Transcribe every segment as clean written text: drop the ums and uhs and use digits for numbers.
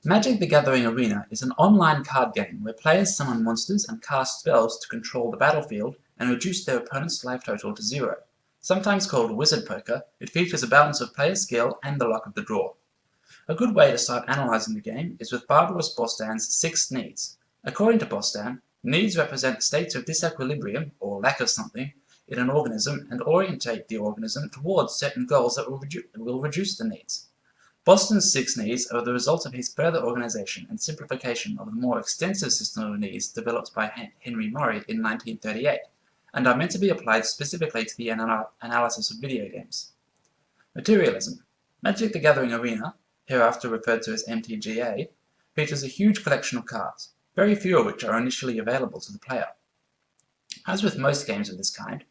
Magic: The Gathering Arena is an online card game where players summon monsters and cast spells to control the battlefield and reduce their opponent's life total to 0. Sometimes called wizard poker, it features a balance of player skill and the luck of the draw. A good way to start analyzing the game is with barbarous Bostan's 6 needs. According to Bostan, needs represent states of disequilibrium, or lack of something, in an organism and orientate the organism towards certain goals that will reduce the needs. Bostan's 6 needs are the result of his further organization and simplification of the more extensive system of needs developed by Henry Murray in 1938, and are meant to be applied specifically to the analysis of video games. Materialism. Magic: The Gathering Arena, hereafter referred to as MtGA, features a huge collection of cards, very few of which are initially available to the player. As with most games of this kind,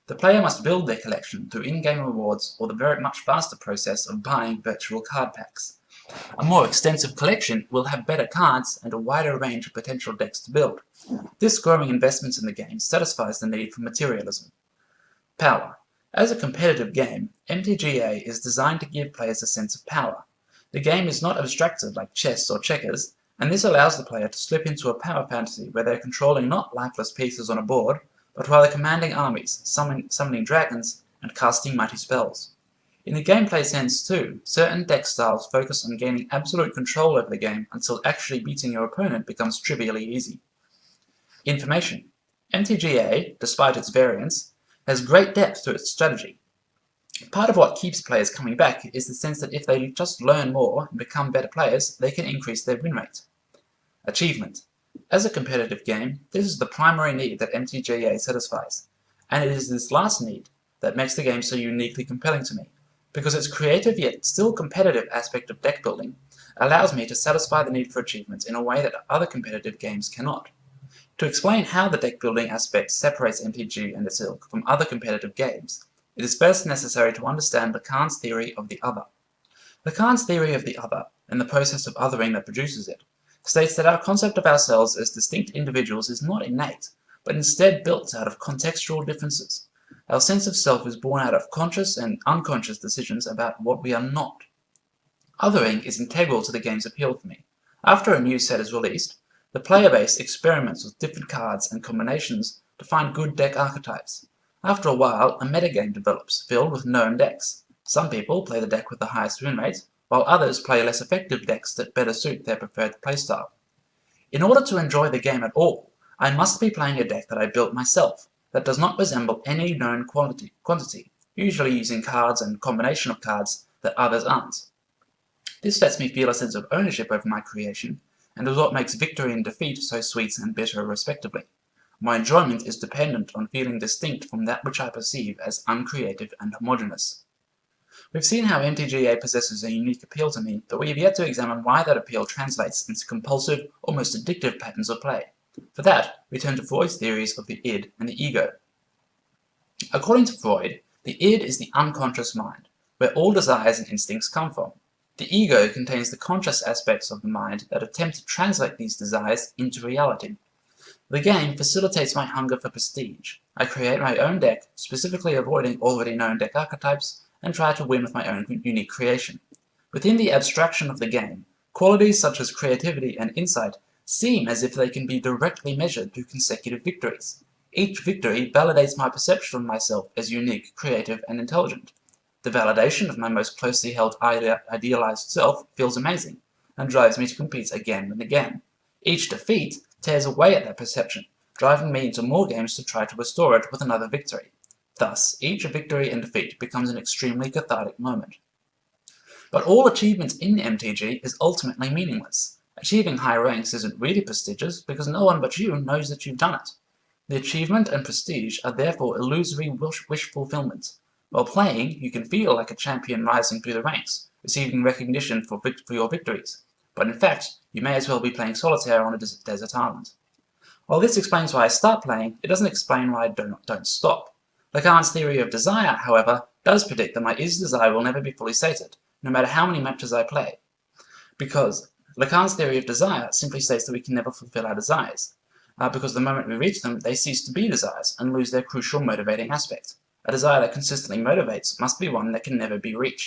the player must build their collection through in-game rewards or the very much faster process of buying virtual card packs. A more extensive collection will have better cards and a wider range of potential decks to build. This growing investment in the game satisfies the need for materialism. Power. As a competitive game, MtGA is designed to give players a sense of power. The game is not abstracted like chess or checkers, and this allows the player to slip into a power fantasy where they are controlling not lifeless pieces on a board, but rather commanding armies, summoning dragons, and casting mighty spells. In the gameplay sense too, certain deck styles focus on gaining absolute control over the game until actually beating your opponent becomes trivially easy. Information. MtGA, despite its variance, has great depth to its strategy. Part of what keeps players coming back is the sense that if they just learn more and become better players, they can increase their win rate. Achievement. As a competitive game, this is the primary need that MtGA satisfies, and it is this last need that makes the game so uniquely compelling to me, because its creative yet still competitive aspect of deck building allows me to satisfy the need for achievements in a way that other competitive games cannot. To explain how the deck building aspect separates MTG and its ilk from other competitive games, it is first necessary to understand Lacan's theory of the other. Lacan's theory of the other, and the process of othering that produces it, states that our concept of ourselves as distinct individuals is not innate, but instead built out of contextual differences. Our sense of self is born out of conscious and unconscious decisions about what we are not. Othering is integral to the game's appeal for me. After a new set is released, the player base experiments with different cards and combinations to find good deck archetypes. After a while, a metagame develops, filled with known decks. Some people play the deck with the highest win rate, while others play less effective decks that better suit their preferred playstyle. In order to enjoy the game at all, I must be playing a deck that I built myself, that does not resemble any known quantity, usually using cards and combination of cards that others aren't. This lets me feel a sense of ownership over my creation, and is what makes victory and defeat so sweet and bitter respectively. My enjoyment is dependent on feeling distinct from that which I perceive as uncreative and homogeneous. We've seen how MtGA possesses a unique appeal to me, but we have yet to examine why that appeal translates into compulsive, almost addictive patterns of play. For that, we turn to Freud's theories of the id and the ego. According to Freud, the id is the unconscious mind, where all desires and instincts come from. The ego contains the conscious aspects of the mind that attempt to translate these desires into reality. The game facilitates my hunger for prestige. I create my own deck, specifically avoiding already known deck archetypes, and try to win with my own unique creation. Within the abstraction of the game, qualities such as creativity and insight seem as if they can be directly measured through consecutive victories. Each victory validates my perception of myself as unique, creative, and intelligent. The validation of my most closely held idealized self feels amazing, and drives me to compete again and again. Each defeat tears away at that perception, driving me into more games to try to restore it with another victory. Thus, each victory and defeat becomes an extremely cathartic moment. But all achievement in MTG is ultimately meaningless. Achieving high ranks isn't really prestigious because no one but you knows that you've done it. The achievement and prestige are therefore illusory wish fulfillment. While playing, you can feel like a champion rising through the ranks, receiving recognition for your victories. But in fact, you may as well be playing solitaire on a desert island. While this explains why I start playing, it doesn't explain why I don't stop. Lacan's theory of desire, however, does predict that my desire will never be fully sated, no matter how many matches I play. Because Lacan's theory of desire simply states that we can never fulfill our desires, because the moment we reach them, they cease to be desires and lose their crucial motivating aspect. A desire that consistently motivates must be one that can never be reached.